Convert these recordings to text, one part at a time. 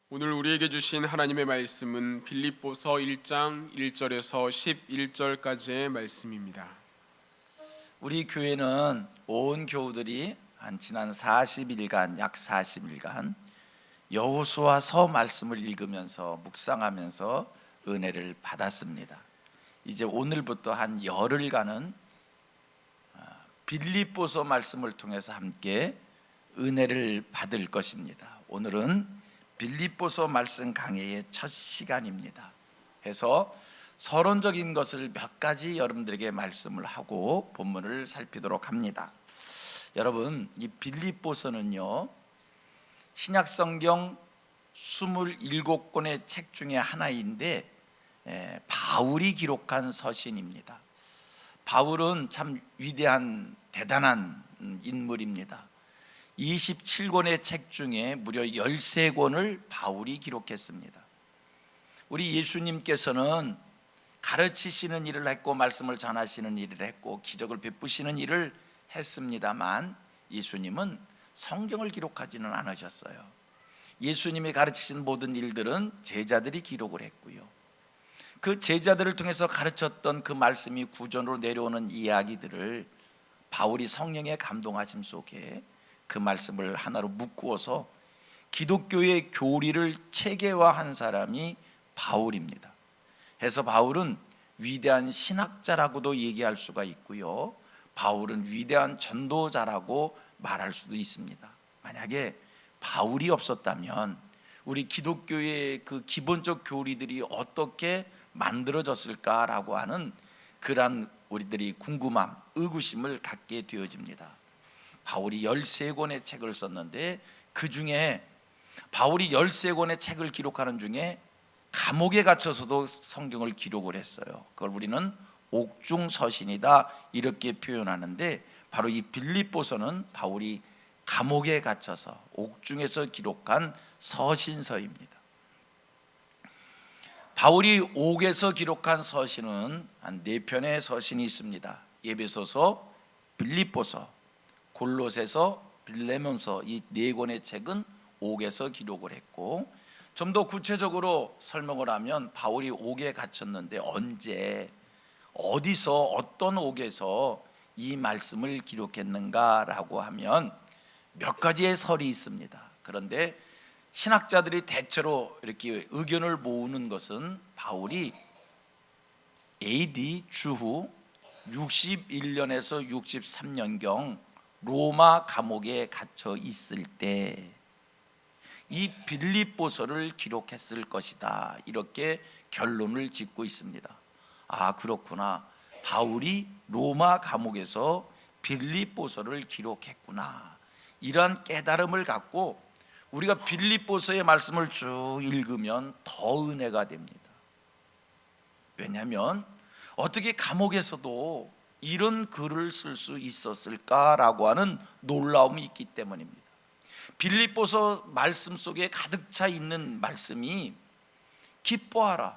오늘 우리에게 주신 하나님의 말씀은 빌립보서 1장 1절에서 11절까지의 말씀입니다. 우리 교회는 온 교우들이 지난 40일간 약 40일간 여호수아서 말씀을 읽으면서 묵상하면서 은혜를 받았습니다. 이제 오늘부터 한 열흘간은 빌립보서 말씀을 통해서 함께 은혜를 받을 것입니다. 오늘은 빌립보서 말씀 강해의 첫 시간입니다. 해서 서론적인 것을 몇 가지 여러분들에게 말씀을 하고 본문을 살피도록 합니다. 여러분, 이 빌립보서는요, 신약성경 27권의 책 중에 하나인데 바울이 기록한 서신입니다. 바울은 참 위대한 대단한 인물입니다. 27권의 책 중에 무려 13권을 바울이 기록했습니다. 우리 예수님께서는 가르치시는 일을 했고 말씀을 전하시는 일을 했고 기적을 베푸시는 일을 했습니다만 예수님은 성경을 기록하지는 않으셨어요. 예수님이 가르치신 모든 일들은 제자들이 기록을 했고요, 그 제자들을 통해서 가르쳤던 그 말씀이 구전으로 내려오는 이야기들을 바울이 성령의 감동하심 속에 그 말씀을 하나로 묶어서 기독교의 교리를 체계화한 사람이 바울입니다. 해서 바울은 위대한 신학자라고도 얘기할 수가 있고요, 바울은 위대한 전도자라고 말할 수도 있습니다. 만약에 바울이 없었다면 우리 기독교의 그 기본적 교리들이 어떻게 만들어졌을까라고 하는 그러한 우리들이 궁금함, 의구심을 갖게 되어집니다. 바울이 13권의 책을 썼는데 그 중에 바울이 13권의 책을 기록하는 중에 감옥에 갇혀서도 성경을 기록을 했어요. 그걸 우리는 옥중서신이다 이렇게 표현하는데, 바로 이 빌립보서는 바울이 감옥에 갇혀서 옥중에서 기록한 서신서입니다. 바울이 옥에서 기록한 서신은 한 4편의 서신이 있습니다. 에베소서, 빌립보서, 골로새서, 빌레몬서, 이 4권의 책은 옥에서 기록을 했고, 좀 더 구체적으로 설명을 하면 바울이 옥에 갇혔는데 언제, 어디서, 어떤 옥에서 이 말씀을 기록했는가라고 하면 몇 가지의 설이 있습니다. 그런데 신학자들이 대체로 이렇게 의견을 모으는 것은 바울이 AD 주후 61년에서 63년경 로마 감옥에 갇혀 있을 때 이 빌립보서를 기록했을 것이다, 이렇게 결론을 짓고 있습니다. 아, 그렇구나, 바울이 로마 감옥에서 빌립보서를 기록했구나, 이러한 깨달음을 갖고 우리가 빌립보서의 말씀을 쭉 읽으면 더 은혜가 됩니다. 왜냐하면 어떻게 감옥에서도 이런 글을 쓸 수 있었을까라고 하는 놀라움이 있기 때문입니다. 빌립보서 말씀 속에 가득 차 있는 말씀이 기뻐하라,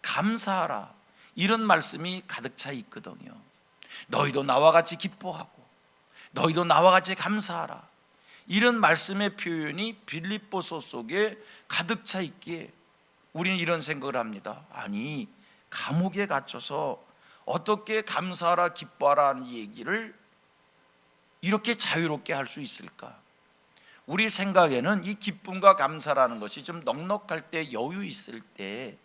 감사하라, 이런 말씀이 가득 차 있거든요. 너희도 나와 같이 기뻐하고 너희도 나와 같이 감사하라, 이런 말씀의 표현이 빌립보서 속에 가득 차 있기에 우리는 이런 생각을 합니다. 아니, 감옥에 갇혀서 어떻게 감사하라 기뻐하라 하는 얘기를 이렇게 자유롭게 할 수 있을까? 우리 생각에는 이 기쁨과 감사라는 것이 좀 넉넉할 때, 여유 있을 때,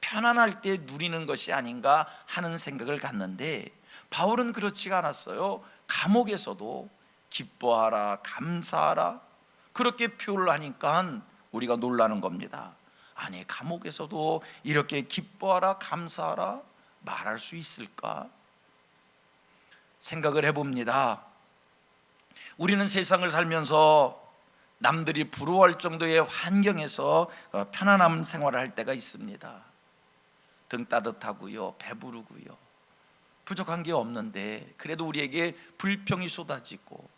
편안할 때 누리는 것이 아닌가 하는 생각을 갖는데, 바울은 그렇지가 않았어요. 감옥에서도 기뻐하라, 감사하라, 그렇게 표현을 하니까 우리가 놀라는 겁니다. 아니, 감옥에서도 이렇게 기뻐하라, 감사하라 말할 수 있을까? 생각을 해봅니다. 우리는 세상을 살면서 남들이 부러워할 정도의 환경에서 편안한 생활을 할 때가 있습니다. 등 따뜻하고요, 배부르고요, 부족한 게 없는데 그래도 우리에게 불평이 쏟아지고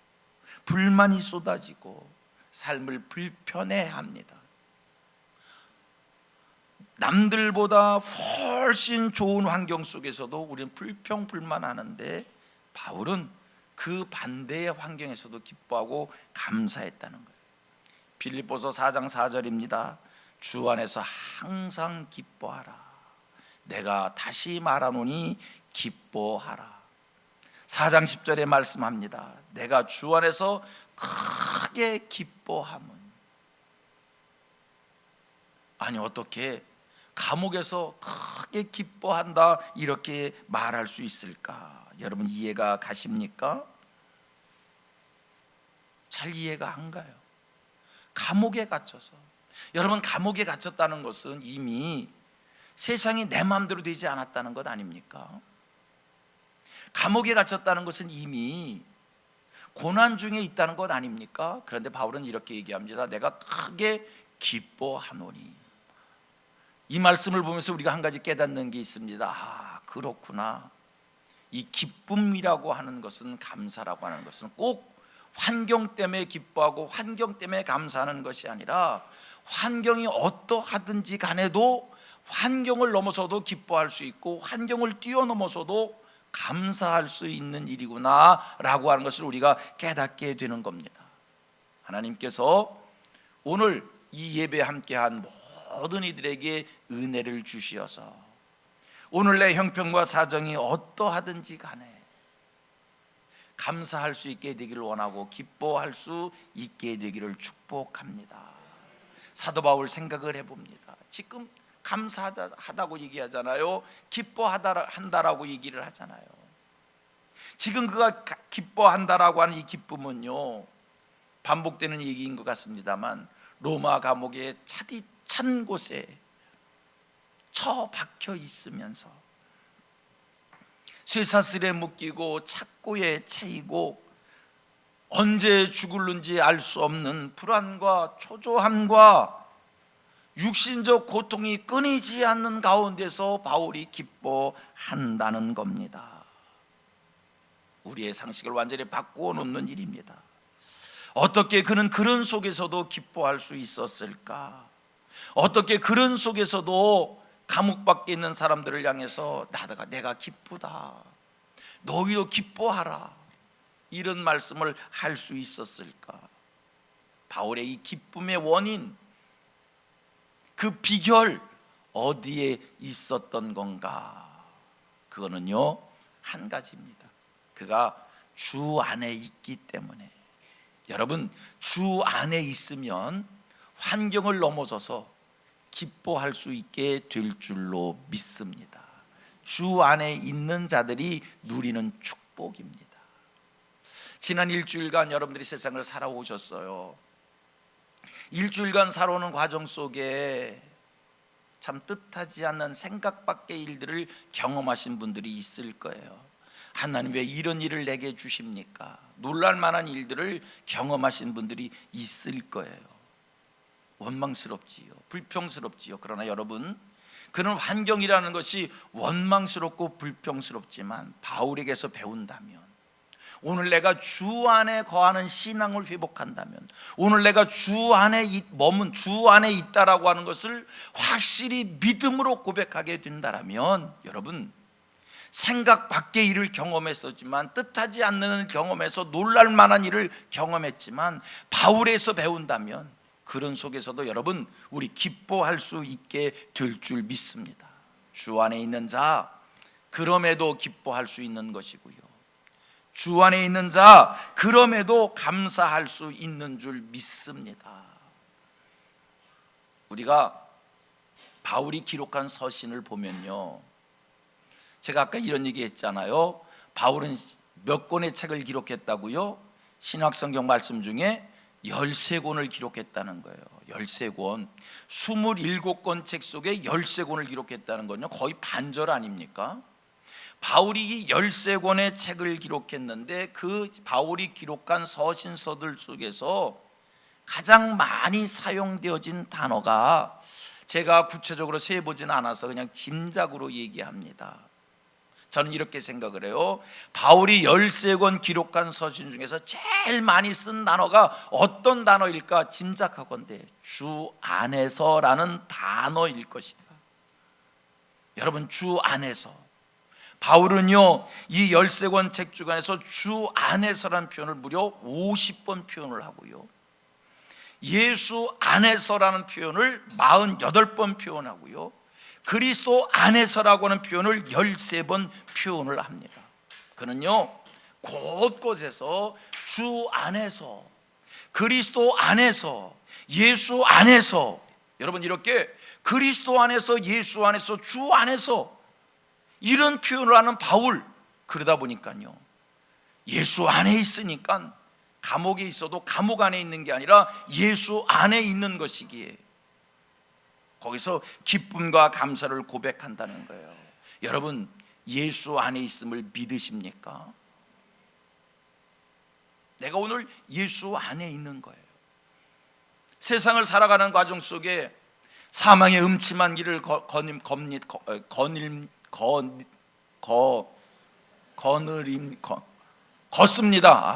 불만이 쏟아지고 삶을 불편해합니다. 남들보다 훨씬 좋은 환경 속에서도 우리는 불평 불만하는데, 바울은 그 반대의 환경에서도 기뻐하고 감사했다는 거예요. 빌립보서 4장 4절입니다. 주 안에서 항상 기뻐하라. 내가 다시 말하노니 기뻐하라. 4장 10절에 말씀합니다. 내가 주 안에서 크게 기뻐함은. 아니, 어떻게 감옥에서 크게 기뻐한다 이렇게 말할 수 있을까? 여러분 이해가 가십니까? 잘 이해가 안 가요. 감옥에 갇혀서. 여러분, 감옥에 갇혔다는 것은 이미 세상이 내 마음대로 되지 않았다는 것 아닙니까? 감옥에 갇혔다는 것은 이미 고난 중에 있다는 것 아닙니까? 그런데 바울은 이렇게 얘기합니다. 내가 크게 기뻐하노니. 이 말씀을 보면서 우리가 한 가지 깨닫는 게 있습니다. 아, 그렇구나. 이 기쁨이라고 하는 것은, 감사라고 하는 것은 꼭 환경 때문에 기뻐하고 환경 때문에 감사하는 것이 아니라 환경이 어떠하든지 간에도 환경을 넘어서도 기뻐할 수 있고 환경을 뛰어넘어서도 감사할 수 있는 일이구나 라고 하는 것을 우리가 깨닫게 되는 겁니다. 하나님께서 오늘 이 예배에 함께한 모든 이들에게 은혜를 주시어서 오늘 내 형편과 사정이 어떠하든지 간에 감사할 수 있게 되기를 원하고 기뻐할 수 있게 되기를 축복합니다. 사도 바울 생각을 해봅니다. 지금 감사하다고 얘기하잖아요. 기뻐한다라고 얘기를 하잖아요. 지금 그가 기뻐한다라고 하는 이 기쁨은요, 반복되는 얘기인 것 같습니다만 로마 감옥의 찬 곳에 처박혀 있으면서 쇠사슬에 묶이고 착고에 채이고 언제 죽을는지 알 수 없는 불안과 초조함과 육신적 고통이 끊이지 않는 가운데서 바울이 기뻐한다는 겁니다. 우리의 상식을 완전히 바꾸어 놓는 일입니다. 어떻게 그는 그런 속에서도 기뻐할 수 있었을까? 어떻게 그런 속에서도 감옥 밖에 있는 사람들을 향해서 내가 기쁘다, 너희도 기뻐하라, 이런 말씀을 할 수 있었을까? 바울의 이 기쁨의 원인, 그 비결 어디에 있었던 건가? 그거는요, 한 가지입니다. 그가 주 안에 있기 때문에. 여러분, 주 안에 있으면 환경을 넘어서서 기뻐할 수 있게 될 줄로 믿습니다. 주 안에 있는 자들이 누리는 축복입니다. 지난 일주일간 여러분들이 세상을 살아오셨어요. 일주일간 살아오는 과정 속에 참 뜻하지 않는 생각 밖의 일들을 경험하신 분들이 있을 거예요. 하나님 왜 이런 일을 내게 주십니까? 놀랄 만한 일들을 경험하신 분들이 있을 거예요. 원망스럽지요, 불평스럽지요. 그러나 여러분, 그런 환경이라는 것이 원망스럽고 불평스럽지만 바울에게서 배운다면, 오늘 내가 주 안에 거하는 신앙을 회복한다면, 오늘 내가 주 안에 있다라고 하는 것을 확실히 믿음으로 고백하게 된다면, 여러분, 생각 밖의 일을 경험했었지만, 뜻하지 않는 경험에서 놀랄 만한 일을 경험했지만, 바울에서 배운다면 그런 속에서도 여러분, 우리 기뻐할 수 있게 될 줄 믿습니다. 주 안에 있는 자, 그럼에도 기뻐할 수 있는 것이고요, 주 안에 있는 자, 그럼에도 감사할 수 있는 줄 믿습니다. 우리가 바울이 기록한 서신을 보면요, 제가 아까 이런 얘기 했잖아요. 바울은 몇 권의 책을 기록했다고요? 신약성경 말씀 중에 13권을 기록했다는 거예요. 13권, 27권 책 속에 13권을 기록했다는 건요, 거의 반절 아닙니까? 바울이 이 13권의 책을 기록했는데, 그 바울이 기록한 서신서들 속에서 가장 많이 사용되어진 단어가, 제가 구체적으로 세보지는 않아서 그냥 짐작으로 얘기합니다. 저는 이렇게 생각을 해요. 바울이 13권 기록한 서신 중에서 제일 많이 쓴 단어가 어떤 단어일까 짐작하건대 주 안에서라는 단어일 것이다. 여러분, 주 안에서. 바울은요, 이 13권 책 중에서 주 안에서라는 표현을 무려 50번 표현을 하고요, 예수 안에서라는 표현을 48번 표현하고요, 그리스도 안에서라고 하는 표현을 13번 표현을 합니다. 그는요 곳곳에서 주 안에서, 그리스도 안에서, 예수 안에서, 여러분 이렇게 그리스도 안에서, 예수 안에서, 주 안에서 이런 표현을 하는 바울. 그러다 보니까요 예수 안에 있으니까 감옥에 있어도 감옥 안에 있는 게 아니라 예수 안에 있는 것이기에 거기서 기쁨과 감사를 고백한다는 거예요. 여러분 예수 안에 있음을 믿으십니까? 내가 오늘 예수 안에 있는 거예요. 세상을 살아가는 과정 속에 사망의 음침한 길을 걷습니다.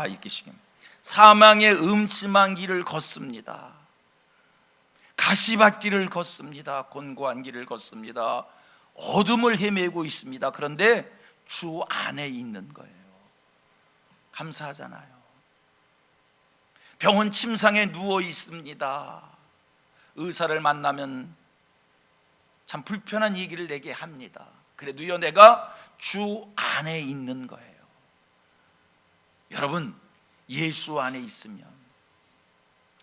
이렇게 시킵니다. 사망의 음침한 길을 걷습니다. 가시밭길을 걷습니다. 곤고한 길을 걷습니다. 어둠을 헤매고 있습니다. 그런데 주 안에 있는 거예요. 감사하잖아요. 병원 침상에 누워 있습니다. 의사를 만나면 참 불편한 얘기를 내게 합니다. 그래도요 내가 주 안에 있는 거예요. 여러분 예수 안에 있으면,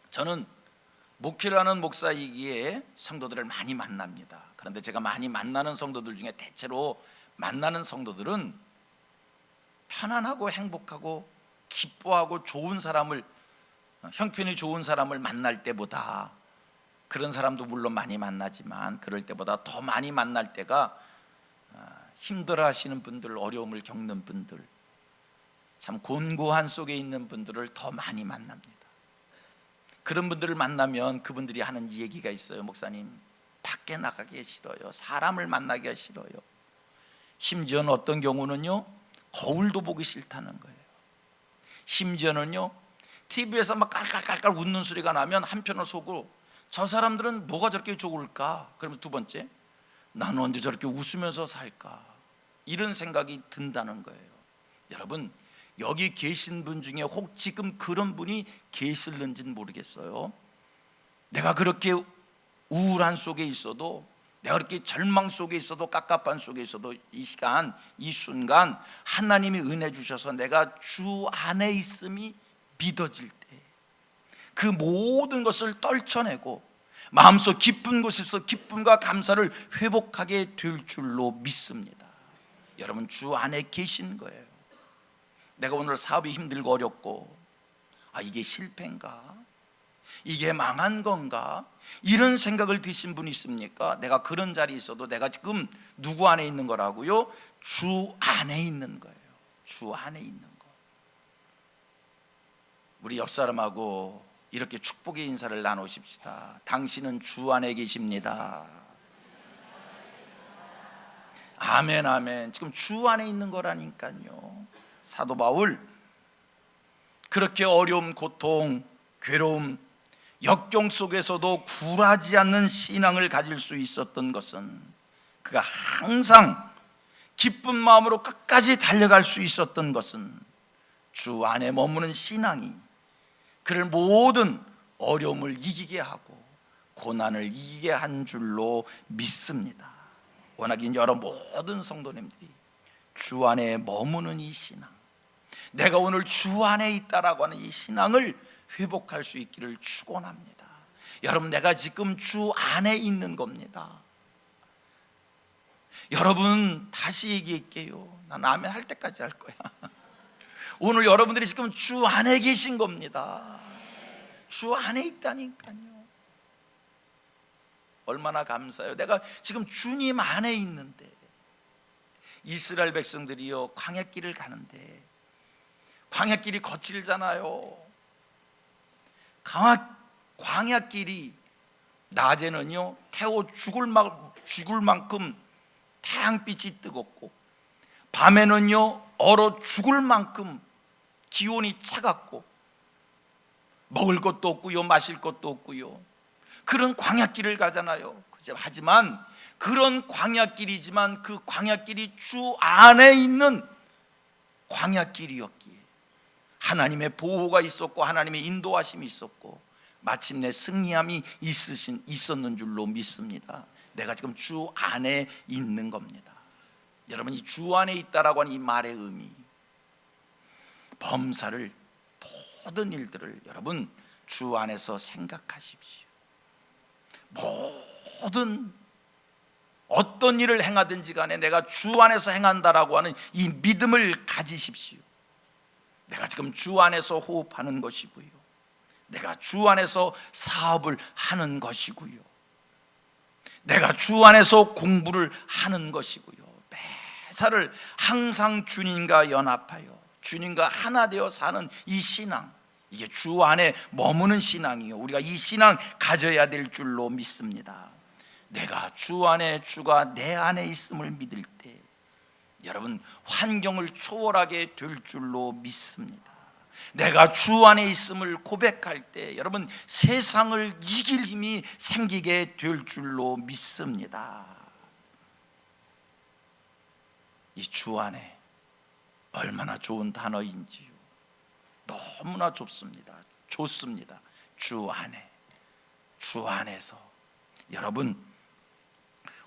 저는 목회를 하는 목사이기에 성도들을 많이 만납니다. 그런데 제가 많이 만나는 성도들 중에 대체로 만나는 성도들은 편안하고 행복하고 기뻐하고 좋은 사람을, 형편이 좋은 사람을 만날 때보다, 그런 사람도 물론 많이 만나지만 그럴 때보다 더 많이 만날 때가 힘들어 하시는 분들, 어려움을 겪는 분들, 참 곤고한 속에 있는 분들을 더 많이 만납니다. 그런 분들을 만나면 그분들이 하는 얘기가 있어요. 목사님, 밖에 나가기 싫어요. 사람을 만나기가 싫어요. 심지어는 어떤 경우는요 거울도 보기 싫다는 거예요. 심지어는요 TV에서 막 깔깔깔깔 웃는 소리가 나면 한편으로 속으로 저 사람들은 뭐가 저렇게 좋을까? 그러면 두 번째, 나는 언제 저렇게 웃으면서 살까? 이런 생각이 든다는 거예요. 여러분 여기 계신 분 중에 혹 지금 그런 분이 계실는지는 모르겠어요. 내가 그렇게 우울한 속에 있어도, 내가 그렇게 절망 속에 있어도, 깝깝한 속에 있어도 이 시간, 이 순간 하나님이 은혜 주셔서 내가 주 안에 있음이 믿어질 때 그 모든 것을 떨쳐내고 마음속 깊은 곳에서 기쁨과 감사를 회복하게 될 줄로 믿습니다. 여러분 주 안에 계신 거예요. 내가 오늘 사업이 힘들고 어렵고 이게 실패인가? 이게 망한 건가? 이런 생각을 드신 분 있습니까? 내가 그런 자리에 있어도 내가 지금 누구 안에 있는 거라고요? 주 안에 있는 거예요. 주 안에 있는 거. 우리 옆 사람하고 이렇게 축복의 인사를 나누십시다. 당신은 주 안에 계십니다. 아멘, 아멘. 지금 주 안에 있는 거라니까요. 사도 바울, 그렇게 어려움, 고통, 괴로움, 역경 속에서도 굴하지 않는 신앙을 가질 수 있었던 것은, 그가 항상 기쁜 마음으로 끝까지 달려갈 수 있었던 것은 주 안에 머무는 신앙이 그를 모든 어려움을 이기게 하고 고난을 이기게 한 줄로 믿습니다. 워낙 여러 모든 성도님들이 주 안에 머무는 이 신앙, 내가 오늘 주 안에 있다라고 하는 이 신앙을 회복할 수 있기를 축원합니다. 여러분 내가 지금 주 안에 있는 겁니다. 여러분 다시 얘기할게요. 난 아멘 할 때까지 할 거야. 오늘 여러분들이 지금 주 안에 계신 겁니다. 주 안에 있다니까요. 얼마나 감사해요. 내가 지금 주님 안에 있는데. 이스라엘 백성들이요 광야길을 가는데 광야길이 거칠잖아요. 광야길이 낮에는요 태워 죽을 만큼 태양빛이 뜨겁고, 밤에는요 얼어 죽을 만큼 기온이 차갑고, 먹을 것도 없고요 마실 것도 없고요 그런 광야길을 가잖아요. 하지만 그런 광야길이지만 그 광야길이 주 안에 있는 광야길이었기에 하나님의 보호가 있었고 하나님의 인도하심이 있었고 마침내 승리함이 있었는 줄로 믿습니다. 내가 지금 주 안에 있는 겁니다. 여러분, 이 주 안에 있다라고 하는 이 말의 의미, 범사를, 모든 일들을 여러분 주 안에서 생각하십시오. 모든 어떤 일을 행하든지 간에 내가 주 안에서 행한다라고 하는 이 믿음을 가지십시오. 내가 지금 주 안에서 호흡하는 것이고요, 내가 주 안에서 사업을 하는 것이고요, 내가 주 안에서 공부를 하는 것이고요, 매사를 항상 주님과 연합하여 주님과 하나 되어 사는 이 신앙, 이게 주 안에 머무는 신앙이요, 우리가 이 신앙 가져야 될 줄로 믿습니다. 내가 주 안에, 주가 내 안에 있음을 믿을 때 여러분 환경을 초월하게 될 줄로 믿습니다. 내가 주 안에 있음을 고백할 때 여러분 세상을 이길 힘이 생기게 될 줄로 믿습니다. 이 주 안에 얼마나 좋은 단어인지요. 너무나 좋습니다. 좋습니다. 주 안에, 주 안에서. 여러분,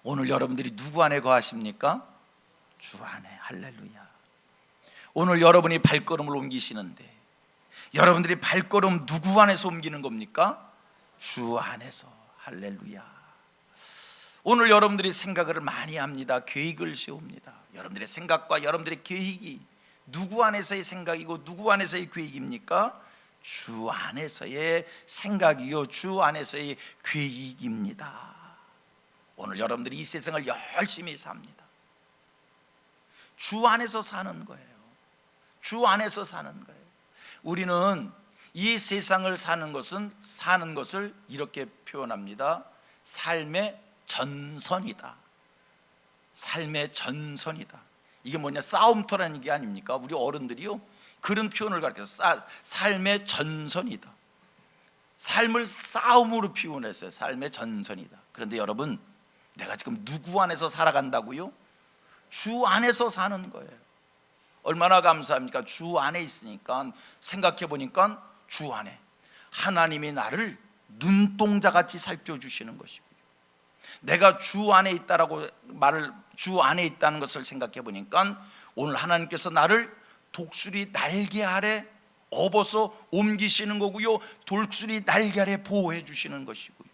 오늘 여러분들이 누구 안에 거하십니까? 주 안에. 할렐루야. 오늘 여러분이 발걸음을 옮기시는데 여러분들이 발걸음 누구 안에서 옮기는 겁니까? 주 안에서. 할렐루야. 오늘 여러분들이 생각을 많이 합니다. 계획을 세웁니다. 여러분들의 생각과 여러분들의 계획이 누구 안에서의 생각이고 누구 안에서의 계획입니까? 주 안에서의 생각이요, 주 안에서의 계획입니다. 오늘 여러분들이 이 세상을 열심히 삽니다. 주 안에서 사는 거예요. 주 안에서 사는 거예요. 우리는 이 세상을 사는 것을 이렇게 표현합니다. 삶의 전선이다. 삶의 전선이다. 이게 뭐냐, 싸움터라는 게 아닙니까? 우리 어른들이요 그런 표현을 가르쳐서 삶의 전선이다. 삶을 싸움으로 표현했어요. 삶의 전선이다. 그런데 여러분, 내가 지금 누구 안에서 살아간다고요? 주 안에서 사는 거예요. 얼마나 감사합니까? 주 안에 있으니까. 생각해 보니까 주 안에 하나님이 나를 눈동자같이 살펴주시는 것이고요, 내가 주 안에 있다라고 주 안에 있다는 것을 생각해 보니까 오늘 하나님께서 나를 독수리 날개 아래 업어서 옮기시는 거고요, 독수리 날개 아래 보호해 주시는 것이고요.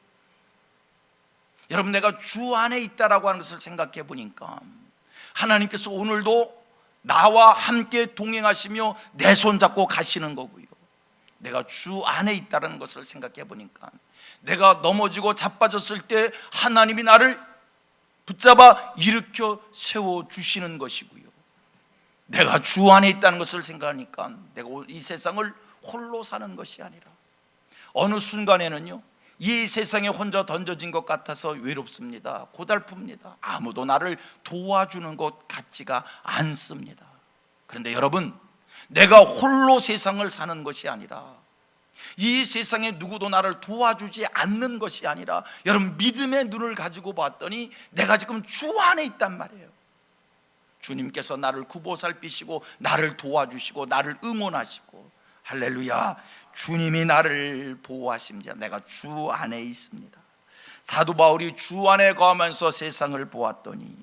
여러분, 내가 주 안에 있다라고 하는 것을 생각해 보니까 하나님께서 오늘도 나와 함께 동행하시며 내 손 잡고 가시는 거고요, 내가 주 안에 있다는 것을 생각해 보니까 내가 넘어지고 자빠졌을 때 하나님이 나를 붙잡아 일으켜 세워주시는 것이고요, 내가 주 안에 있다는 것을 생각하니까 내가 이 세상을 홀로 사는 것이 아니라 어느 순간에는요 이 세상에 혼자 던져진 것 같아서 외롭습니다. 고달픕니다. 아무도 나를 도와주는 것 같지가 않습니다. 그런데 여러분, 내가 홀로 세상을 사는 것이 아니라 이 세상에 누구도 나를 도와주지 않는 것이 아니라 여러분 믿음의 눈을 가지고 봤더니 내가 지금 주 안에 있단 말이에요. 주님께서 나를 구보살피시고 나를 도와주시고 나를 응원하시고, 할렐루야, 주님이 나를 보호하십니다. 내가 주 안에 있습니다. 사도 바울이 주 안에 거하면서 세상을 보았더니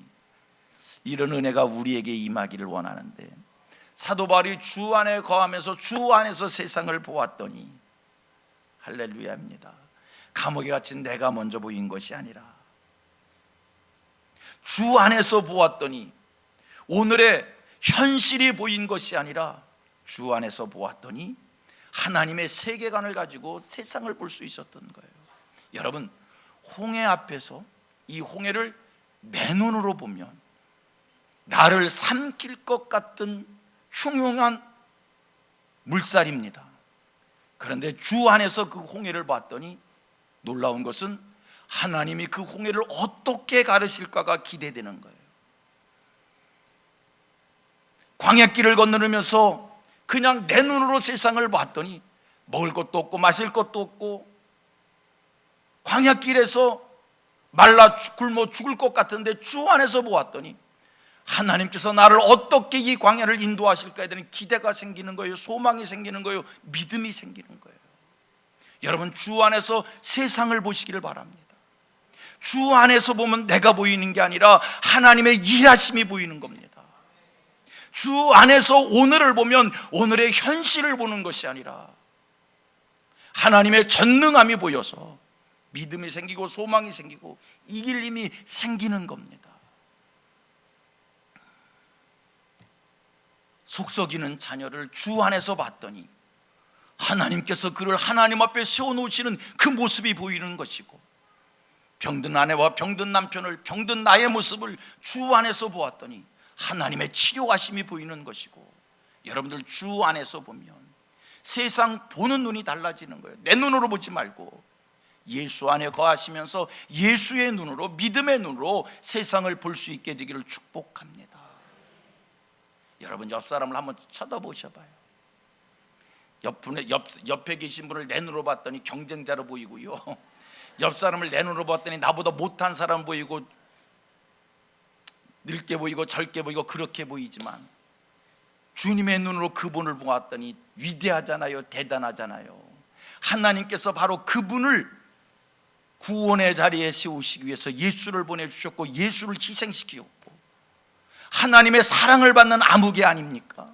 이런 은혜가 우리에게 임하기를 원하는데, 사도 바울이 주 안에 거하면서 주 안에서 세상을 보았더니 할렐루야입니다. 감옥에 갇힌 내가 먼저 보인 것이 아니라 주 안에서 보았더니 오늘의 현실이 보인 것이 아니라 주 안에서 보았더니 하나님의 세계관을 가지고 세상을 볼 수 있었던 거예요. 여러분, 홍해 앞에서 이 홍해를 맨눈으로 보면 나를 삼킬 것 같은 흉흉한 물살입니다. 그런데 주 안에서 그 홍해를 봤더니 놀라운 것은 하나님이 그 홍해를 어떻게 가르실까가 기대되는 거예요. 광야길을 건너면서 그냥 내 눈으로 세상을 봤더니 먹을 것도 없고 마실 것도 없고 광야길에서 말라 굶어 죽을 것 같은데 주 안에서 보았더니 하나님께서 나를 어떻게 이 광야를 인도하실까에 대한 기대가 생기는 거예요. 소망이 생기는 거예요. 믿음이 생기는 거예요. 여러분, 주 안에서 세상을 보시기를 바랍니다. 주 안에서 보면 내가 보이는 게 아니라 하나님의 일하심이 보이는 겁니다. 주 안에서 오늘을 보면 오늘의 현실을 보는 것이 아니라 하나님의 전능함이 보여서 믿음이 생기고 소망이 생기고 이길 힘이 생기는 겁니다. 속썩이는 자녀를 주 안에서 봤더니 하나님께서 그를 하나님 앞에 세워놓으시는 그 모습이 보이는 것이고, 병든 아내와 병든 남편을, 병든 나의 모습을 주 안에서 보았더니 하나님의 치료하심이 보이는 것이고, 여러분들 주 안에서 보면 세상 보는 눈이 달라지는 거예요. 내 눈으로 보지 말고 예수 안에 거하시면서 예수의 눈으로, 믿음의 눈으로 세상을 볼 수 있게 되기를 축복합니다. 여러분, 옆 사람을 한번 쳐다보셔봐요. 옆에 계신 분을 내 눈으로 봤더니 경쟁자로 보이고요, 옆 사람을 내 눈으로 봤더니 나보다 못한 사람 보이고, 늙게 보이고 젊게 보이고 그렇게 보이지만 주님의 눈으로 그분을 보았더니 위대하잖아요. 대단하잖아요. 하나님께서 바로 그분을 구원의 자리에 세우시기 위해서 예수를 보내주셨고, 예수를 희생시키셨고, 하나님의 사랑을 받는 암흑이 아닙니까?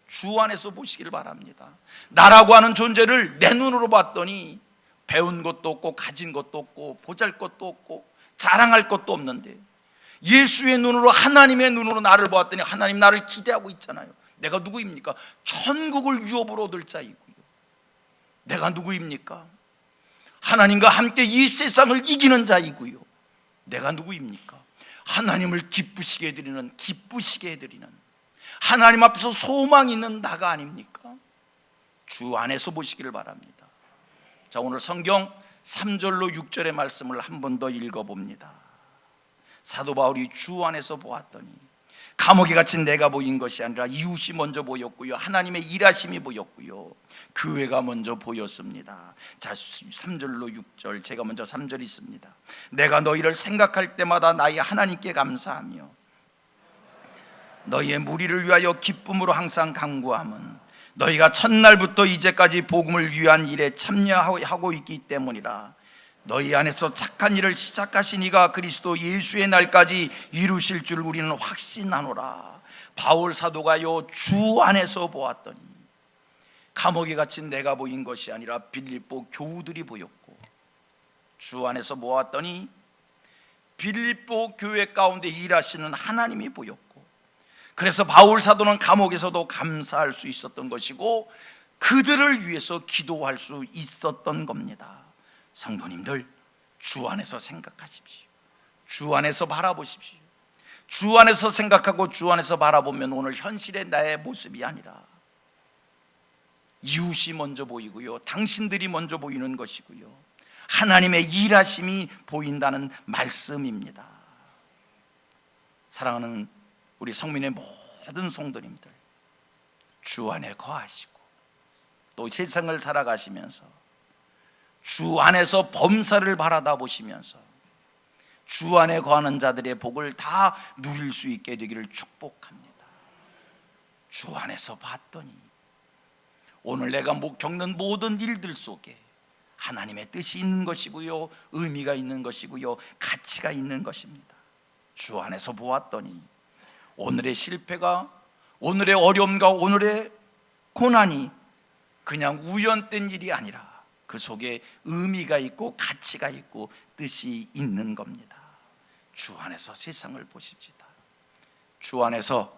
주 안에서 보시길 바랍니다. 나라고 하는 존재를 내 눈으로 봤더니 배운 것도 없고 가진 것도 없고 보잘것도 없고 자랑할 것도 없는데, 예수의 눈으로, 하나님의 눈으로 나를 보았더니 하나님 나를 기대하고 있잖아요. 내가 누구입니까? 천국을 유업으로 얻을 자이고요. 내가 누구입니까? 하나님과 함께 이 세상을 이기는 자이고요. 내가 누구입니까? 하나님을 기쁘시게 해드리는 하나님 앞에서 소망 있는 나가 아닙니까? 주 안에서 보시기를 바랍니다. 자, 오늘 성경 3절로 6절의 말씀을 한 번 더 읽어봅니다. 사도 바울이 주 안에서 보았더니 감옥에 갇힌 내가 보인 것이 아니라 이웃이 먼저 보였고요, 하나님의 일하심이 보였고요, 교회가 먼저 보였습니다. 자, 3절로 6절, 제가 먼저 3절 있습니다. 내가 너희를 생각할 때마다 나의 하나님께 감사하며 너희의 무리를 위하여 기쁨으로 항상 간구함은 너희가 첫날부터 이제까지 복음을 위한 일에 참여하고 있기 때문이라. 너희 안에서 착한 일을 시작하신 이가 그리스도 예수의 날까지 이루실 줄 우리는 확신하노라. 바울 사도가요, 주 안에서 보았더니 감옥에 갇힌 내가 보인 것이 아니라 빌립보 교우들이 보였고, 주 안에서 보았더니 빌립보 교회 가운데 일하시는 하나님이 보였고, 그래서 바울 사도는 감옥에서도 감사할 수 있었던 것이고 그들을 위해서 기도할 수 있었던 겁니다. 성도님들, 주 안에서 생각하십시오. 주 안에서 바라보십시오. 주 안에서 생각하고 주 안에서 바라보면 오늘 현실의 나의 모습이 아니라 이웃이 먼저 보이고요, 당신들이 먼저 보이는 것이고요, 하나님의 일하심이 보인다는 말씀입니다. 사랑하는 우리 성민의 모든 성도님들, 주 안에 거하시고 또 세상을 살아가시면서 주 안에서 범사를 바라다 보시면서 주 안에 거하는 자들의 복을 다 누릴 수 있게 되기를 축복합니다. 주 안에서 봤더니 오늘 내가 겪는 모든 일들 속에 하나님의 뜻이 있는 것이고요, 의미가 있는 것이고요, 가치가 있는 것입니다. 주 안에서 보았더니 오늘의 실패가, 오늘의 어려움과 오늘의 고난이 그냥 우연된 일이 아니라 그 속에 의미가 있고 가치가 있고 뜻이 있는 겁니다. 주 안에서 세상을 보십시다. 주 안에서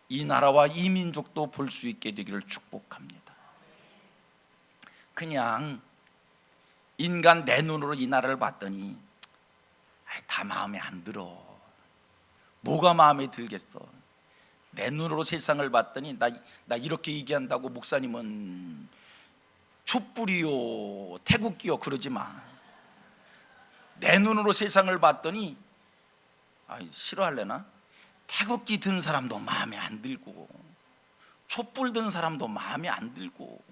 이 나라와 이 민족도 볼 수 있게 되기를 축복합니다. 그냥 인간 내 눈으로 이 나라를 봤더니 다 마음에 안 들어. 뭐가 마음에 들겠어? 내 눈으로 세상을 봤더니 나 이렇게 얘기한다고 목사님은 촛불이요 태국기요 그러지 마. 내 눈으로 세상을 봤더니 싫어할래나? 태국기 든 사람도 마음에 안 들고 촛불 든 사람도 마음에 안 들고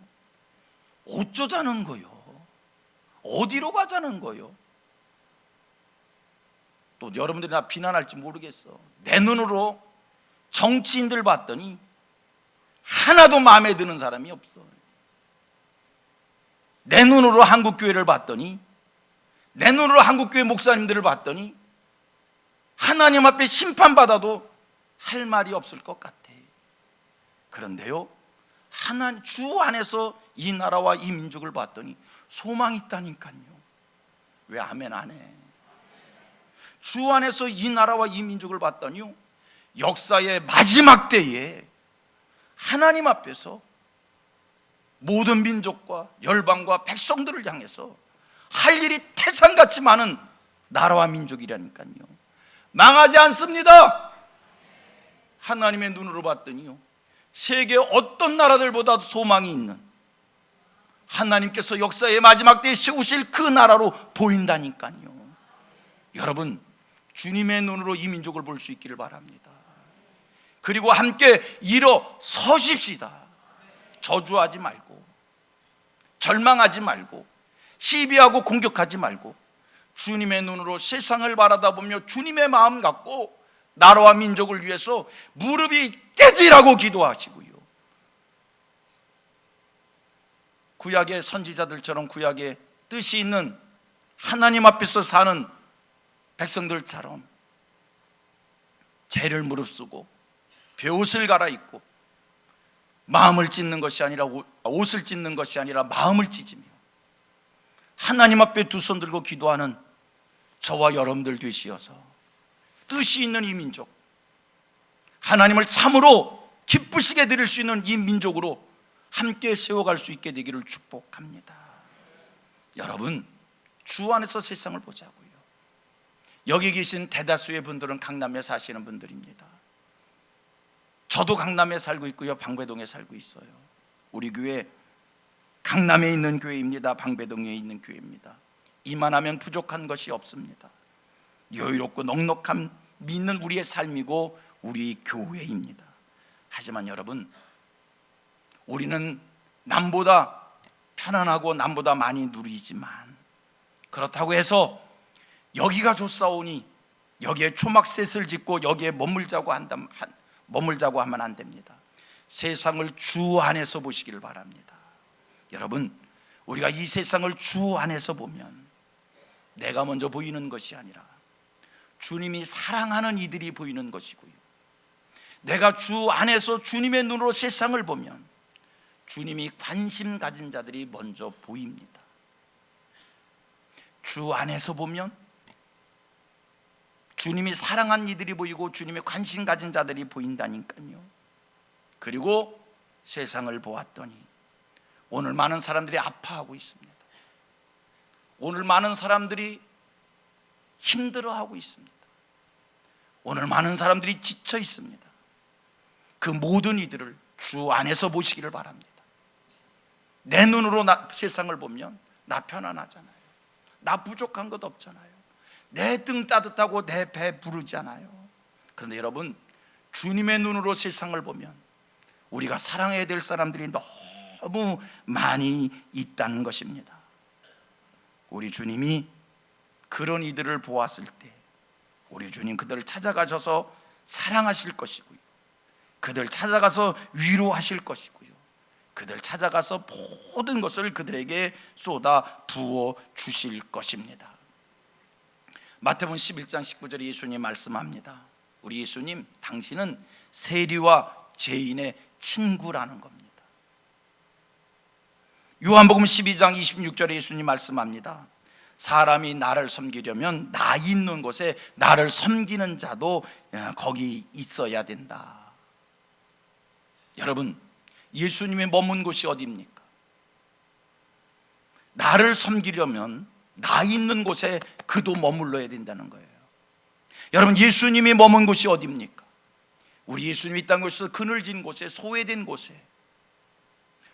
어쩌자는 거요? 어디로 가자는 거요? 또 여러분들이 나 비난할지 모르겠어. 내 눈으로 정치인들 봤더니 하나도 마음에 드는 사람이 없어. 내 눈으로 한국교회를 봤더니, 내 눈으로 한국교회 목사님들을 봤더니 하나님 앞에 심판받아도 할 말이 없을 것 같아. 그런데요, 주 안에서 이 나라와 이 민족을 봤더니 소망이 있다니까요. 왜 아멘 안 해? 주 안에서 이 나라와 이 민족을 봤더니요, 역사의 마지막 때에 하나님 앞에서 모든 민족과 열방과 백성들을 향해서 할 일이 태산같이 많은 나라와 민족이라니까요. 망하지 않습니다. 하나님의 눈으로 봤더니요, 세계 어떤 나라들보다도 소망이 있는, 하나님께서 역사의 마지막 때에 세우실 그 나라로 보인다니까요. 여러분, 주님의 눈으로 이 민족을 볼 수 있기를 바랍니다. 그리고 함께 일어서십시다. 저주하지 말고, 절망하지 말고, 시비하고 공격하지 말고, 주님의 눈으로 세상을 바라다보며 주님의 마음 갖고 나라와 민족을 위해서 무릎이 깨지라고 기도하시고요, 구약의 선지자들처럼 구약의 뜻이 있는 하나님 앞에서 사는 백성들처럼 죄를 무릅쓰고 베옷을 갈아입고 마음을 찢는 것이 아니라 옷을 찢는 것이 아니라 마음을 찢으며 하나님 앞에 두 손 들고 기도하는 저와 여러분들 되시어서 뜻이 있는 이 민족, 하나님을 참으로 기쁘시게 드릴 수 있는 이 민족으로 함께 세워갈 수 있게 되기를 축복합니다. 여러분, 주 안에서 세상을 보자고요. 여기 계신 대다수의 분들은 강남에 사시는 분들입니다. 저도 강남에 살고 있고요, 방배동에 살고 있어요. 우리 교회 강남에 있는 교회입니다. 방배동에 있는 교회입니다. 이만하면 부족한 것이 없습니다. 여유롭고 넉넉한 믿는 우리의 삶이고 우리 교회입니다. 하지만 여러분, 우리는 남보다 편안하고 남보다 많이 누리지만, 그렇다고 해서 여기가 좋사오니 여기에 초막셋을 짓고 여기에 머물자고 하면 안 됩니다. 세상을 주 안에서 보시기를 바랍니다. 여러분, 우리가 이 세상을 주 안에서 보면 내가 먼저 보이는 것이 아니라 주님이 사랑하는 이들이 보이는 것이고요, 내가 주 안에서 주님의 눈으로 세상을 보면 주님이 관심 가진 자들이 먼저 보입니다. 주 안에서 보면 주님이 사랑한 이들이 보이고 주님의 관심 가진 자들이 보인다니까요. 그리고 세상을 보았더니 오늘 많은 사람들이 아파하고 있습니다. 오늘 많은 사람들이 힘들어하고 있습니다. 오늘 많은 사람들이 지쳐 있습니다. 그 모든 이들을 주 안에서 보시기를 바랍니다. 내 눈으로 세상을 보면 나 편안하잖아요. 나 부족한 것 없잖아요. 내 등 따뜻하고 내 배 부르잖아요. 그런데 여러분, 주님의 눈으로 세상을 보면 우리가 사랑해야 될 사람들이 너무 많이 있다는 것입니다. 우리 주님이 그런 이들을 보았을 때 우리 주님 그들을 찾아가셔서 사랑하실 것이고요, 그들 찾아가서 위로하실 것이고요, 그들 찾아가서 모든 것을 그들에게 쏟아 부어 주실 것입니다. 마태복음 11장 19절에 예수님 말씀합니다. 우리 예수님, 당신은 세리와 죄인의 친구라는 겁니다. 요한복음 12장 26절에 예수님 말씀합니다. 사람이 나를 섬기려면 나 있는 곳에 나를 섬기는 자도 거기 있어야 된다. 여러분, 예수님이 머문 곳이 어디입니까? 나를 섬기려면 나 있는 곳에 그도 머물러야 된다는 거예요. 여러분, 예수님이 머문 곳이 어디입니까? 우리 예수님이 이 땅에 오셔서 그늘진 곳에, 소외된 곳에,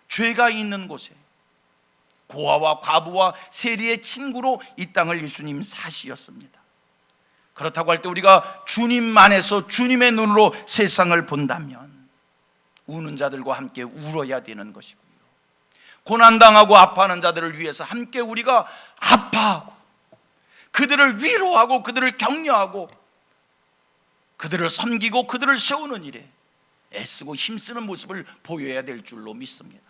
죄가 있는 곳에, 고아와 과부와 세리의 친구로 이 땅을 예수님 사시었습니다. 그렇다고 할 때 우리가 주님 안에서 주님의 눈으로 세상을 본다면 우는 자들과 함께 울어야 되는 것이고요, 고난당하고 아파하는 자들을 위해서 함께 우리가 아파하고 그들을 위로하고 그들을 격려하고 그들을 섬기고 그들을 세우는 일에 애쓰고 힘쓰는 모습을 보여야 될 줄로 믿습니다.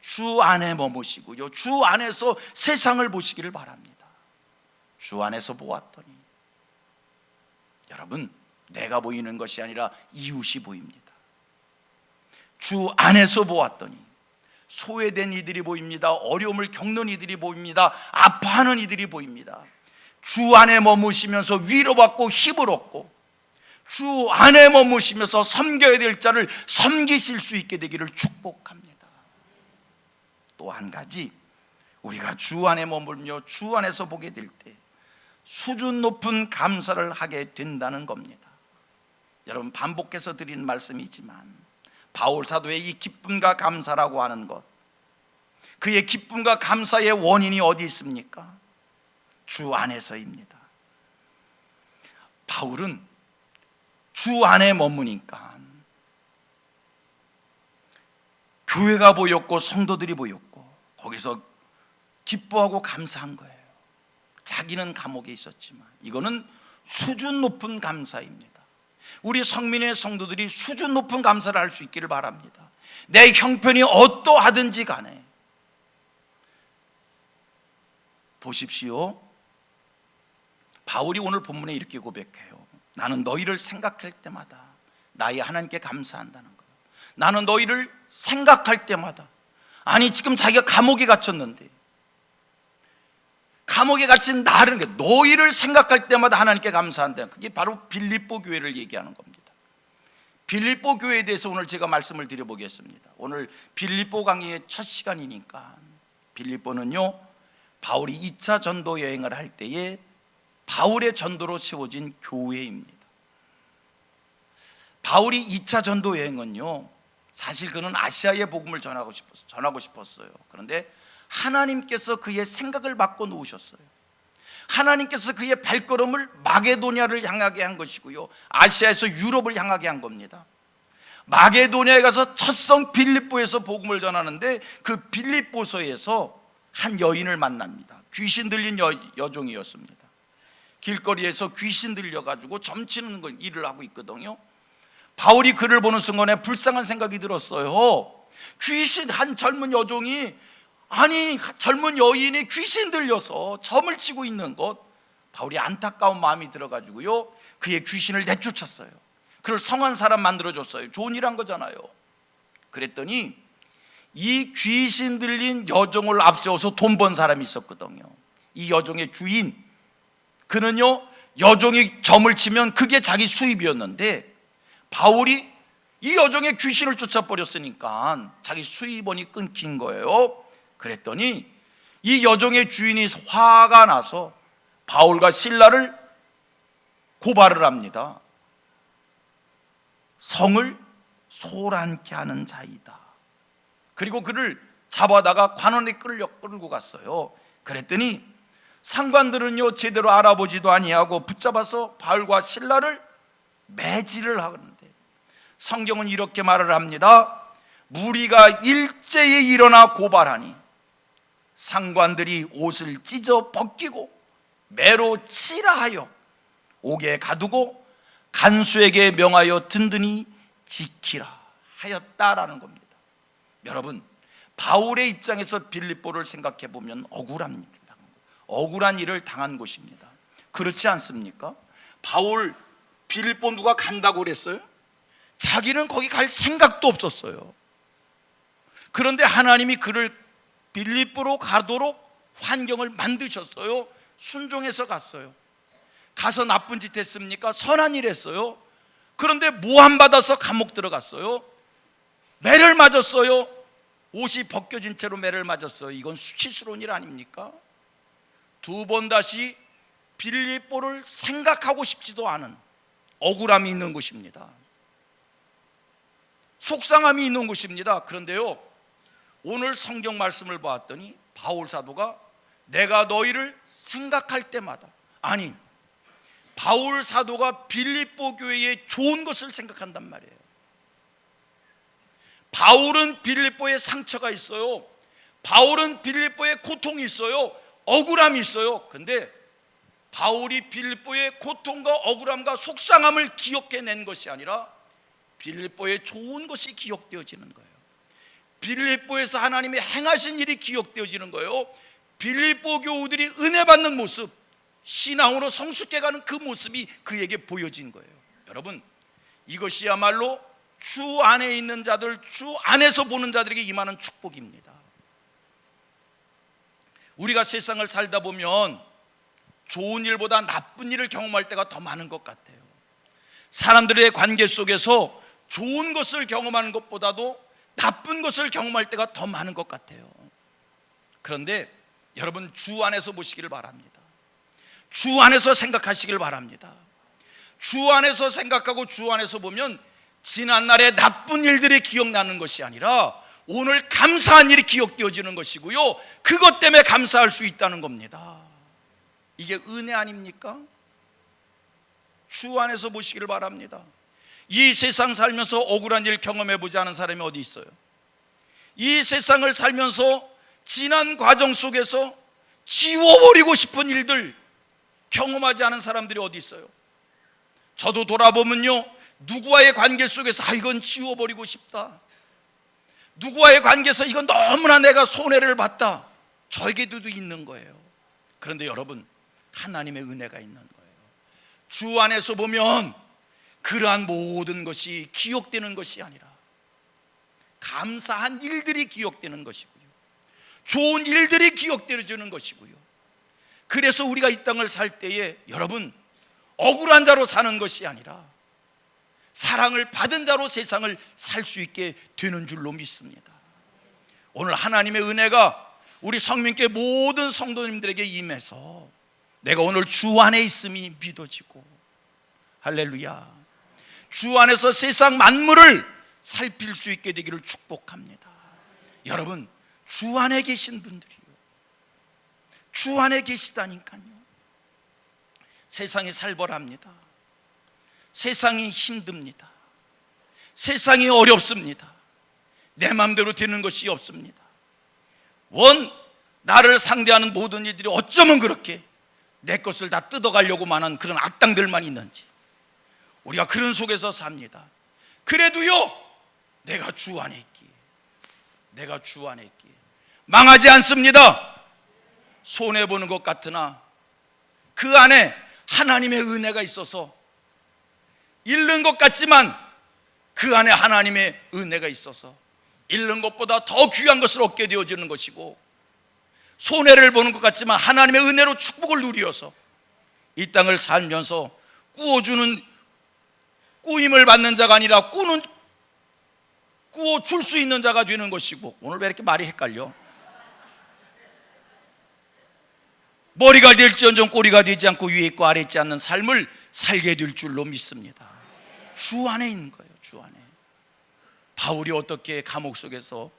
주 안에 머무시고요, 주 안에서 세상을 보시기를 바랍니다. 주 안에서 보았더니, 여러분, 내가 보이는 것이 아니라 이웃이 보입니다. 주 안에서 보았더니 소외된 이들이 보입니다. 어려움을 겪는 이들이 보입니다. 아파하는 이들이 보입니다. 주 안에 머무시면서 위로받고 힘을 얻고, 주 안에 머무시면서 섬겨야 될 자를 섬기실 수 있게 되기를 축복합니다. 또 한 가지, 우리가 주 안에 머물며 주 안에서 보게 될 때 수준 높은 감사를 하게 된다는 겁니다. 여러분, 반복해서 드리는 말씀이지만 바울 사도의 이 기쁨과 감사라고 하는 것, 그의 기쁨과 감사의 원인이 어디 있습니까? 주 안에서입니다. 바울은 주 안에 머무니까 교회가 보였고 성도들이 보였고 거기서 기뻐하고 감사한 거예요. 자기는 감옥에 있었지만 이거는 수준 높은 감사입니다. 우리 성민의 성도들이 수준 높은 감사를 할 수 있기를 바랍니다. 내 형편이 어떠하든지 간에 보십시오. 바울이 오늘 본문에 이렇게 고백해요. 나는 너희를 생각할 때마다 나의 하나님께 감사한다는 거예요. 나는 너희를 생각할 때마다, 아니 지금 자기가 감옥에 갇혔는데 감옥에 갇힌 나를, 너희를 생각할 때마다 하나님께 감사한다. 그게 바로 빌립보 교회를 얘기하는 겁니다. 빌립보 교회에 대해서 오늘 제가 말씀을 드려보겠습니다. 오늘 빌립보 강의의 첫 시간이니까, 빌립보는요 바울이 2차 전도 여행을 할 때에 바울의 전도로 세워진 교회입니다. 바울이 2차 전도 여행은요 사실 그는 아시아의 복음을 전하고 싶었어요. 그런데 하나님께서 그의 생각을 바꿔 놓으셨어요. 하나님께서 그의 발걸음을 마게도냐를 향하게 한 것이고요, 아시아에서 유럽을 향하게 한 겁니다. 마게도냐에 가서 첫 성 빌립보에서 복음을 전하는데 그 빌립보서에서 한 여인을 만납니다. 귀신 들린 여종이었습니다. 길거리에서 귀신 들려가지고 점치는 걸 일을 하고 있거든요. 바울이 그를 보는 순간에 불쌍한 생각이 들었어요. 귀신, 한 젊은 여종이, 아니 젊은 여인이 귀신 들려서 점을 치고 있는 것, 바울이 안타까운 마음이 들어가지고요 그의 귀신을 내쫓았어요. 그를 성한 사람 만들어줬어요. 좋은 일 한 거잖아요. 그랬더니 이 귀신 들린 여종을 앞세워서 돈 번 사람이 있었거든요. 이 여종의 주인, 그는요 여종이 점을 치면 그게 자기 수입이었는데 바울이 이 여종의 귀신을 쫓아버렸으니까 자기 수입원이 끊긴 거예요. 그랬더니 이 여종의 주인이 화가 나서 바울과 실라를 고발을 합니다. 성을 소란케 하는 자이다. 그리고 그를 잡아다가 관원에 끌고 갔어요. 그랬더니 상관들은요 제대로 알아보지도 아니하고 붙잡아서 바울과 실라를 매질을 하는데, 성경은 이렇게 말을 합니다. 무리가 일제히 일어나 고발하니 상관들이 옷을 찢어 벗기고 매로 치라 하여 옥에 가두고 간수에게 명하여 든든히 지키라 하였다라는 겁니다. 여러분, 바울의 입장에서 빌립보를 생각해 보면 억울합니다. 억울한 일을 당한 곳입니다. 그렇지 않습니까? 바울 빌립보 누가 간다고 그랬어요? 자기는 거기 갈 생각도 없었어요. 그런데 하나님이 그를 빌립보로 가도록 환경을 만드셨어요. 순종해서 갔어요. 가서 나쁜 짓 했습니까? 선한 일 했어요. 그런데 모함 받아서 감옥 들어갔어요. 매를 맞았어요. 옷이 벗겨진 채로 매를 맞았어요. 이건 수치스러운 일 아닙니까? 두 번 다시 빌립보를 생각하고 싶지도 않은 억울함이 있는 것입니다. 속상함이 있는 것입니다. 그런데요 오늘 성경 말씀을 보았더니 바울 사도가 내가 너희를 생각할 때마다, 아니 바울 사도가 빌립보 교회의 좋은 것을 생각한단 말이에요. 바울은 빌립보에 상처가 있어요. 바울은 빌립보에 고통이 있어요. 억울함이 있어요. 근데 바울이 빌립보의 고통과 억울함과 속상함을 기억해낸 것이 아니라 빌립보의 좋은 것이 기억되어지는 거예요. 빌립보에서 하나님의 행하신 일이 기억되어지는 거예요. 빌립보 교우들이 은혜 받는 모습, 신앙으로 성숙해가는 그 모습이 그에게 보여진 거예요. 여러분, 이것이야말로 주 안에 있는 자들, 주 안에서 보는 자들에게 임하는 축복입니다. 우리가 세상을 살다 보면 좋은 일보다 나쁜 일을 경험할 때가 더 많은 것 같아요. 사람들의 관계 속에서 좋은 것을 경험하는 것보다도 나쁜 것을 경험할 때가 더 많은 것 같아요. 그런데 여러분, 주 안에서 보시기를 바랍니다. 주 안에서 생각하시길 바랍니다. 주 안에서 생각하고 주 안에서 보면 지난날의 나쁜 일들이 기억나는 것이 아니라 오늘 감사한 일이 기억되어지는 것이고요, 그것 때문에 감사할 수 있다는 겁니다. 이게 은혜 아닙니까? 주 안에서 보시기를 바랍니다. 이 세상 살면서 억울한 일 경험해보지 않은 사람이 어디 있어요? 이 세상을 살면서 지난 과정 속에서 지워버리고 싶은 일들 경험하지 않은 사람들이 어디 있어요? 저도 돌아보면요, 누구와의 관계 속에서 이건 지워버리고 싶다, 누구와의 관계에서 이건 너무나 내가 손해를 봤다, 저에게도 있는 거예요. 그런데 여러분, 하나님의 은혜가 있는 거예요. 주 안에서 보면 그러한 모든 것이 기억되는 것이 아니라 감사한 일들이 기억되는 것이고요, 좋은 일들이 기억되어지는 것이고요. 그래서 우리가 이 땅을 살 때에 여러분, 억울한 자로 사는 것이 아니라 사랑을 받은 자로 세상을 살 수 있게 되는 줄로 믿습니다. 오늘 하나님의 은혜가 우리 성민교회 모든 성도님들에게 임해서 내가 오늘 주 안에 있음이 믿어지고, 할렐루야, 주 안에서 세상 만물을 살필 수 있게 되기를 축복합니다. 여러분, 주 안에 계신 분들이요, 주 안에 계시다니까요. 세상이 살벌합니다. 세상이 힘듭니다. 세상이 어렵습니다. 내 마음대로 되는 것이 없습니다. 나를 상대하는 모든 이들이 어쩌면 그렇게 내 것을 다 뜯어가려고만 하는 그런 악당들만 있는지, 우리가 그런 속에서 삽니다. 그래도요, 내가 주 안에 있기에, 내가 주 안에 있기에 망하지 않습니다. 손해보는 것 같으나 그 안에 하나님의 은혜가 있어서 잃는 것 같지만 그 안에 하나님의 은혜가 있어서 잃는 것보다 더 귀한 것을 얻게 되어지는 것이고, 손해를 보는 것 같지만 하나님의 은혜로 축복을 누리어서 이 땅을 살면서 꾸어주는, 꾸임을 받는 자가 아니라 꾸어줄 수 있는 자가 되는 것이고, 오늘 왜 이렇게 말이 헷갈려? 머리가 될지언정 꼬리가 되지 않고 위에 있고 아래 있지 않는 삶을 살게 될 줄로 믿습니다. 주 안에 있는 거예요. 주 안에. 바울이 어떻게 감옥 속에서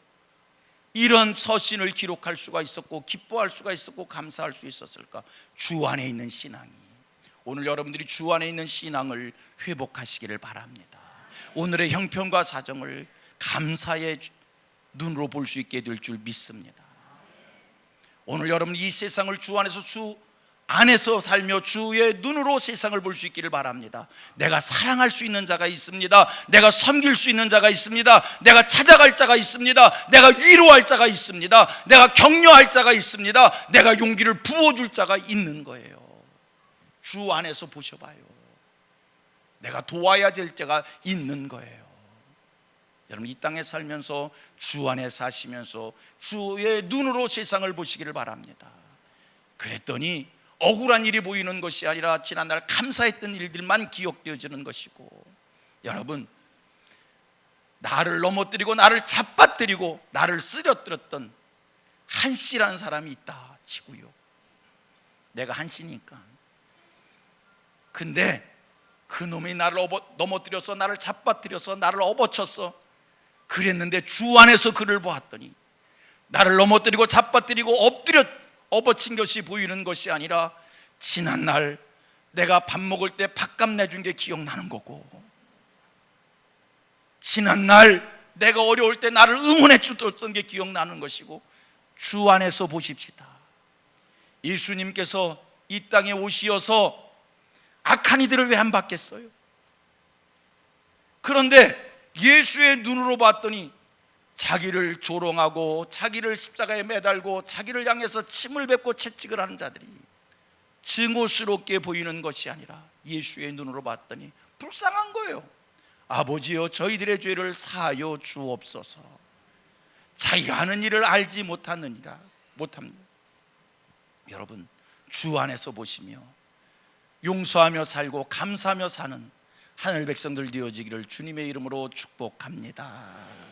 이런 서신을 기록할 수가 있었고 기뻐할 수가 있었고 감사할 수 있었을까? 주 안에 있는 신앙이. 오늘 여러분들이 주 안에 있는 신앙을 회복하시기를 바랍니다. 오늘의 형편과 사정을 감사의 눈으로 볼 수 있게 될 줄 믿습니다. 오늘 여러분, 이 세상을 주 안에서 살며 주의 눈으로 세상을 볼 수 있기를 바랍니다. 내가 사랑할 수 있는 자가 있습니다. 내가 섬길 수 있는 자가 있습니다. 내가 찾아갈 자가 있습니다. 내가 위로할 자가 있습니다. 내가 격려할 자가 있습니다. 내가 용기를 부어줄 자가 있는 거예요. 주 안에서 보셔봐요. 내가 도와야 될 자가 있는 거예요. 여러분, 이 땅에 살면서 주 안에 사시면서 주의 눈으로 세상을 보시기를 바랍니다. 그랬더니 억울한 일이 보이는 것이 아니라 지난날 감사했던 일들만 기억되어지는 것이고, 여러분, 나를 넘어뜨리고 나를 잡아뜨리고 나를 쓰러뜨렸던 한씨라는 사람이 있다 치고요. 내가 한씨니까. 근데 그 놈이 나를 넘어뜨려서 나를 잡아뜨려서 나를 업어쳤어. 그랬는데 주 안에서 그를 보았더니 나를 넘어뜨리고 잡아뜨리고 업어친 것이 보이는 것이 아니라 지난날 내가 밥 먹을 때 밥값 내준 게 기억나는 거고, 지난날 내가 어려울 때 나를 응원해 줬던 게 기억나는 것이고, 주 안에서 보십시다. 예수님께서 이 땅에 오시어서 악한 이들을 왜 안 받겠어요? 그런데 예수의 눈으로 봤더니 자기를 조롱하고 자기를 십자가에 매달고 자기를 향해서 침을 뱉고 채찍을 하는 자들이 증오스럽게 보이는 것이 아니라 예수의 눈으로 봤더니 불쌍한 거예요. 아버지여, 저희들의 죄를 사하여 주옵소서. 자기가 하는 일을 알지 못합니다. 여러분, 주 안에서 보시며 용서하며 살고 감사하며 사는 하늘 백성들 되어지기를 주님의 이름으로 축복합니다.